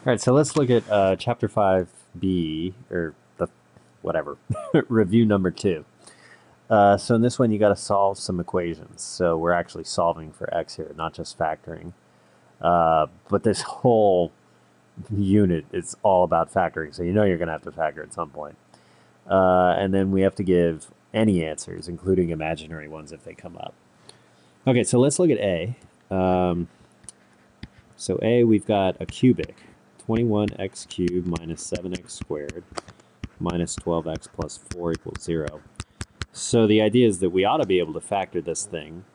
All right, so let's look at chapter 5b, or the whatever, review number 2. So in this one, you got to solve some equations. So we're actually solving for x here, not just factoring. But this whole unit is all about factoring, so you know you're going to have to factor at some point. And then we have to give any answers, including imaginary ones if they come up. Okay, so let's look at A. So A, we've got a cubic, 21x cubed minus 7x squared minus 12x plus 4 equals 0. So the idea is that we ought to be able to factor this thing.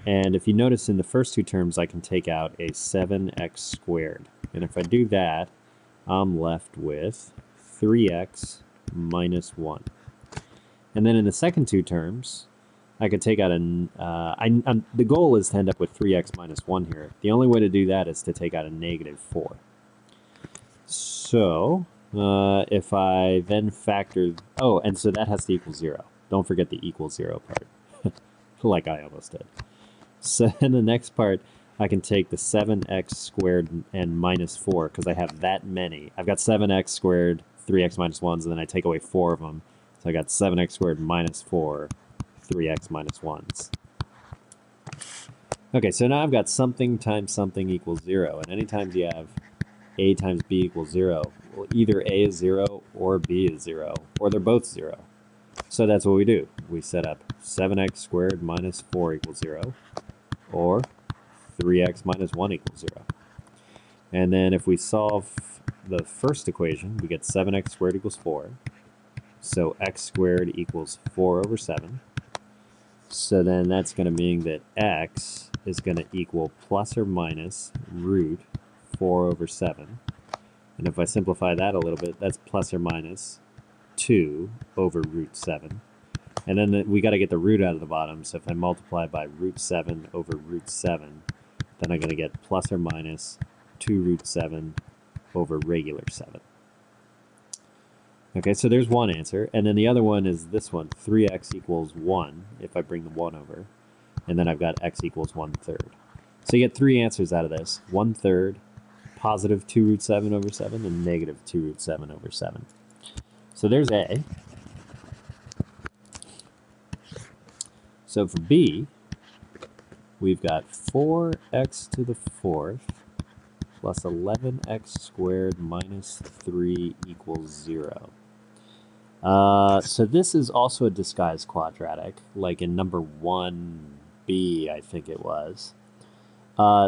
And if you notice in the first two terms, I can take out a 7x squared. And if I do that, I'm left with 3x minus 1. And then in the second two terms, I could take out the goal is to end up with 3x minus 1 here. The only way to do that is to take out a negative 4. So if I then factor, and so that has to equal 0. Don't forget the equal 0 part, like I almost did. So in the next part, I can take the 7x squared and minus 4, because I have that many. I've got 7x squared, 3x minus 1s, and then I take away 4 of them. So I got 7x squared minus 4, 3x minus 1s. Okay, so now I've got something times something equals 0. And anytime you have a times b equals 0, well, either a is 0 or b is 0, or they're both 0. So that's what we do. We set up 7x squared minus 4 equals 0, or 3x minus 1 equals 0. And then if we solve the first equation, we get 7x squared equals 4. So x squared equals 4 over 7. So then that's going to mean that x is going to equal plus or minus root 4 over 7. And if I simplify that a little bit, that's plus or minus 2 over root 7. And then we got to get the root out of the bottom. So if I multiply by root 7 over root 7, then I'm going to get plus or minus 2 root 7 over regular 7. Okay, so there's one answer. And then the other one is this one, 3x equals 1, if I bring the 1 over. And then I've got x equals 1/3. So you get three answers out of this. 1/3, positive 2 root 7 over 7, and negative 2 root 7 over 7. So there's A. So for B, we've got 4x to the 4th plus 11x squared minus 3 equals 0. So this is also a disguised quadratic, like in number 1b, I think it was.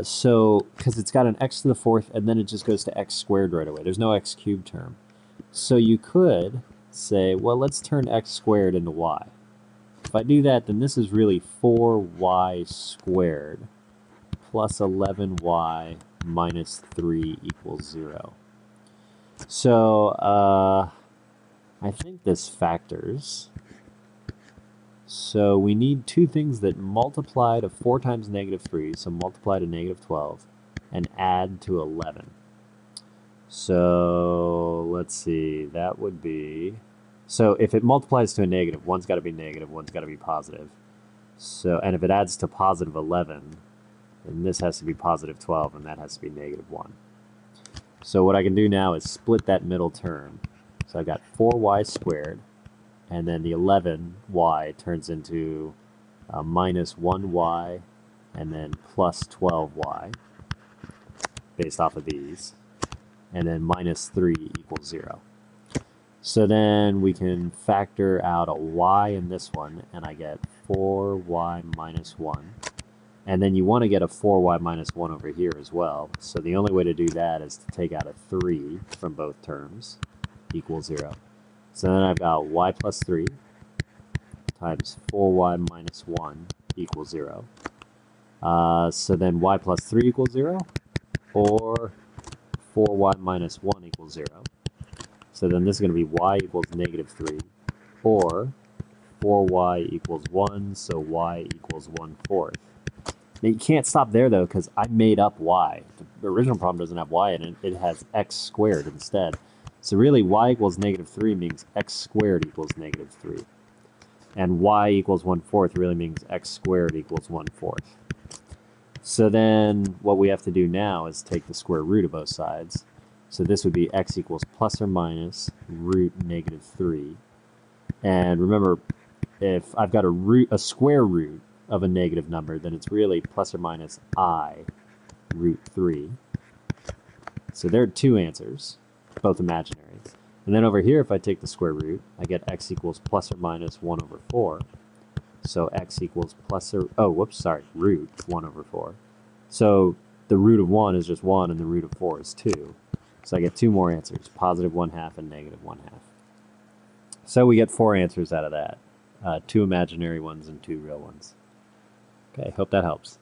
So, because it's got an x to the 4th, and then it just goes to x squared right away. There's no x cubed term. So you could say, well, let's turn x squared into y. If I do that, then this is really 4y squared plus 11y minus 3 equals 0. So I think this factors. So we need two things that multiply to 4 times negative 3, so multiply to negative 12, and add to 11. So let's see, that would be, so if it multiplies to a negative, one's got to be negative, one's got to be positive. So, and if it adds to positive 11, then this has to be positive 12, and that has to be negative 1. So what I can do now is split that middle term. So I've got 4y squared, and then the 11y turns into minus 1y, and then plus 12y, based off of these. And then minus 3 equals 0. So then we can factor out a y in this one, and I get 4y minus 1. And then you want to get a 4y minus 1 over here as well. So the only way to do that is to take out a 3 from both terms, equals 0. So then I've got y plus 3 times 4y minus 1 equals 0. So then y plus 3 equals 0, or 4y minus 1 equals 0. So then this is going to be y equals negative 3, or 4y equals 1, so y equals 1/4. Now you can't stop there, though, because I made up y. The original problem doesn't have y in it. It has x squared instead. So really, y equals negative 3 means x squared equals negative 3. And y equals 1/4 really means x squared equals 1/4. So then what we have to do now is take the square root of both sides. So this would be x equals plus or minus root negative 3. And remember, if I've got a square root of a negative number, then it's really plus or minus I root 3. So there are two answers, both imaginary. And then over here, if I take the square root, I get x equals plus or minus 1 over 4. So x equals root 1 over 4. So the root of 1 is just 1, and the root of 4 is 2. So I get two more answers, positive 1/2 and negative 1/2. So we get 4 answers out of that. 2 imaginary ones and 2 real ones. Okay, hope that helps.